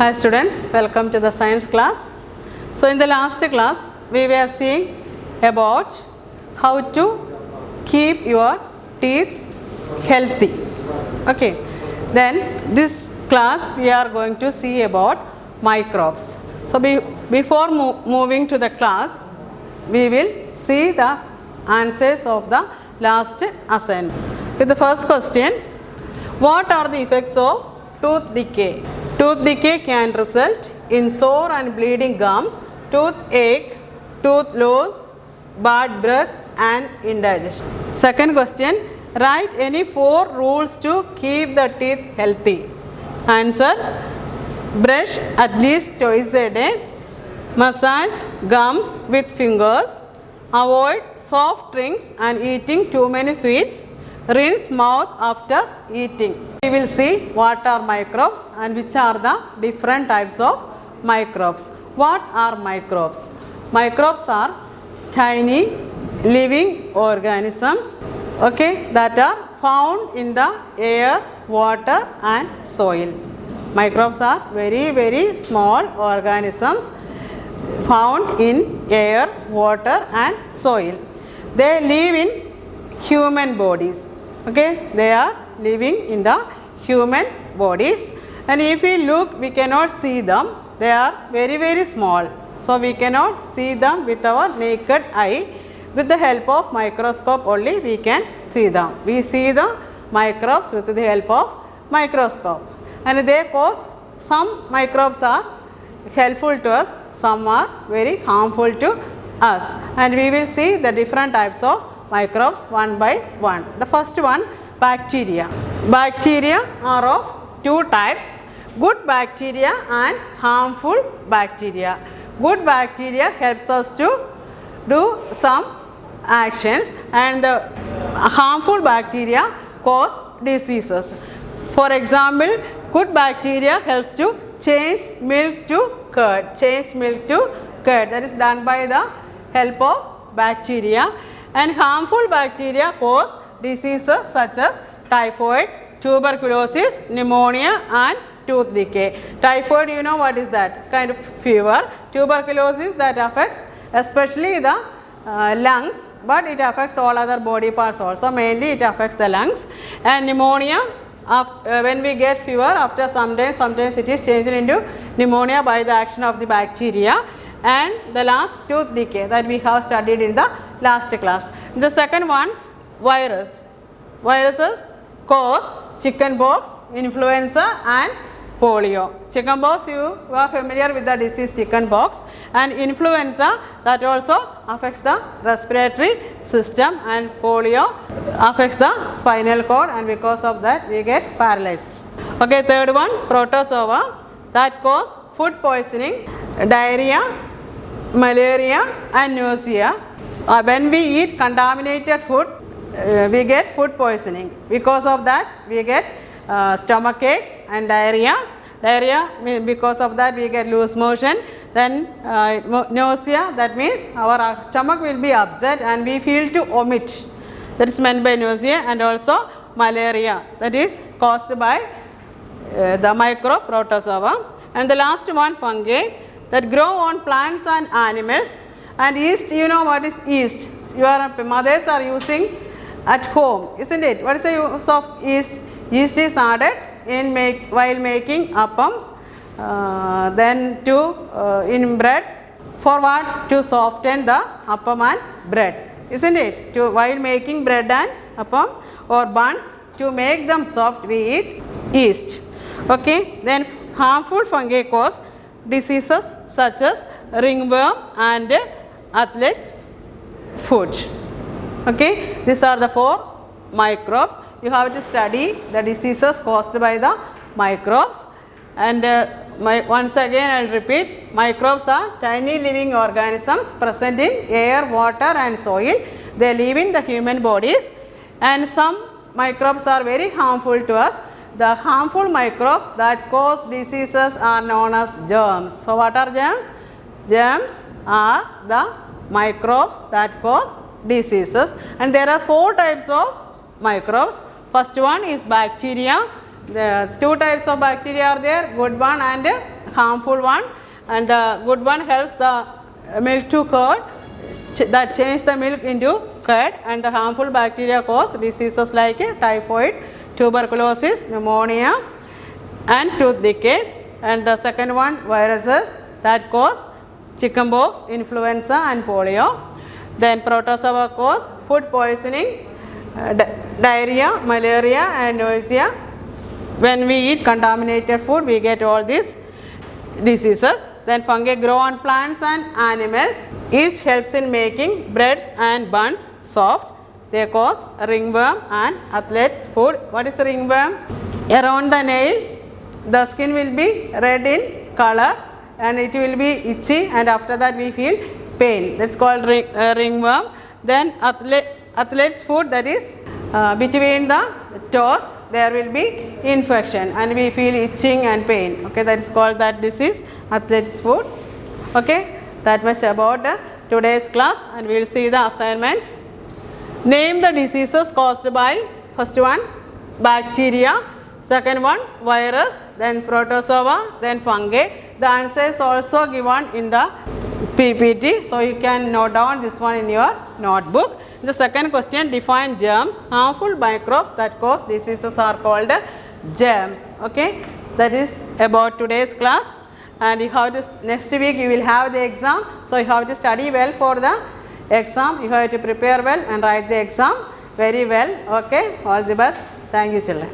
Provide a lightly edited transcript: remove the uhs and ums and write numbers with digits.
Hi students, welcome to the science class. So in the last class we were seeing about how to keep your teeth healthy. Okay, then this class we are going to see about microbes. So before moving to the class, we will see the answers of the last assignment. With the first question, what are the effects of tooth decay? Tooth decay can result in sore and bleeding gums, toothache, tooth loss, bad breath and indigestion. Second question, write any 4 rules to keep the teeth healthy. Answer, brush at least twice a day, massage gums with fingers, avoid soft drinks and eating too many sweets, rinse mouth after eating. We will see what are microbes and which are the different types of microbes. What are microbes? Microbes are tiny living organisms, okay, that are found in the air, water and soil. Microbes are very small organisms found in air, water and soil. They live in human bodies. Okay, they are living in the human bodies, and if we look, we cannot see them. They are very small, so we cannot see them with our naked eye. With the help of microscope only we can see them. We see the microbes with the help of microscope, and they cause, some microbes are helpful to us, some are very harmful to us, and we will see the different types of microbes one by one. The first one, bacteria. Bacteria are of 2 types, good bacteria and harmful bacteria. Good bacteria helps us to do some actions, and the harmful bacteria cause diseases. For example, good bacteria helps to change milk to curd. Change milk to curd, that is done by the help of bacteria. And harmful bacteria cause diseases such as typhoid, tuberculosis, pneumonia and tooth decay. Typhoid, you know what is that? Kind of fever. Tuberculosis, that affects especially the lungs, but it affects all other body parts also. Mainly it affects the lungs. And pneumonia, when we get fever, after some days, sometimes it is changed into pneumonia by the action of the bacteria. And the last, tooth decay, that we have studied in the last class. The second one, virus. Viruses cause chickenpox, influenza and polio. Chickenpox, you are familiar with the disease chickenpox, and influenza, that also affects the respiratory system, and polio affects the spinal cord, and because of that we get paralysis. Okay, third one, protozoa, that cause food poisoning, diarrhea, malaria and nausea. When we eat contaminated food, we get food poisoning. Because of that we get stomach ache and diarrhea. Because of that we get loose motion. Then nausea, that means our stomach will be upset and we feel to vomit. That is meant by nausea. And also malaria, that is caused by the microbe protozoa. And the last one, fungi, that grow on plants and animals. And yeast, you know what is yeast? Your mothers are using at home, isn't it? What is the use of yeast? Yeast is added in while making appams, then in breads. For what? To soften the appam and bread, isn't it? While making bread and appam or buns, to make them soft, we eat yeast. Okay. Then harmful fungi cause diseases such as ringworm and athlete's foot. Okay, these are the 4 microbes. You have to study the diseases caused by the microbes. And once again I will repeat, microbes are tiny living organisms present in air, water and soil. They live in the human bodies, and some microbes are very harmful to us. The harmful microbes that cause diseases are known as germs. So what are germs? Germs are the microbes that cause diseases, and there are 4 types of microbes. First one is bacteria, the two types of bacteria are there, good one and harmful one, and the good one helps the milk to curd, that change the milk into curd, and the harmful bacteria cause diseases like typhoid, tuberculosis, pneumonia and tooth decay, and the second one viruses that cause chickenpox, influenza and polio. Then protozoa cause food poisoning, diarrhea, malaria and nausea. When we eat contaminated food, we get all these diseases. Then fungi grow on plants and animals. Yeast helps in making breads and buns soft. They cause ringworm and athlete's foot. What is ringworm? Around the nail, the skin will be red in color and it will be itchy, and after that we feel pain. That's called ringworm. Then athlete's foot, that is between the toes there will be infection and we feel itching and pain. Okay, that is called that disease, athlete's foot. Okay, that much about today's class, and we will see the assignments. Name the diseases caused by, first one bacteria, second one virus, then protozoa, then fungi. The answer is also given in the PPT, so you can note down this one in your notebook. The second question, define germs. Harmful microbes that cause diseases are called germs. Okay, that is about today's class, and you have to, next week you will have the exam, so you have to study well for the exam. You have to prepare well and write the exam very well. Okay, all the best. Thank you, children.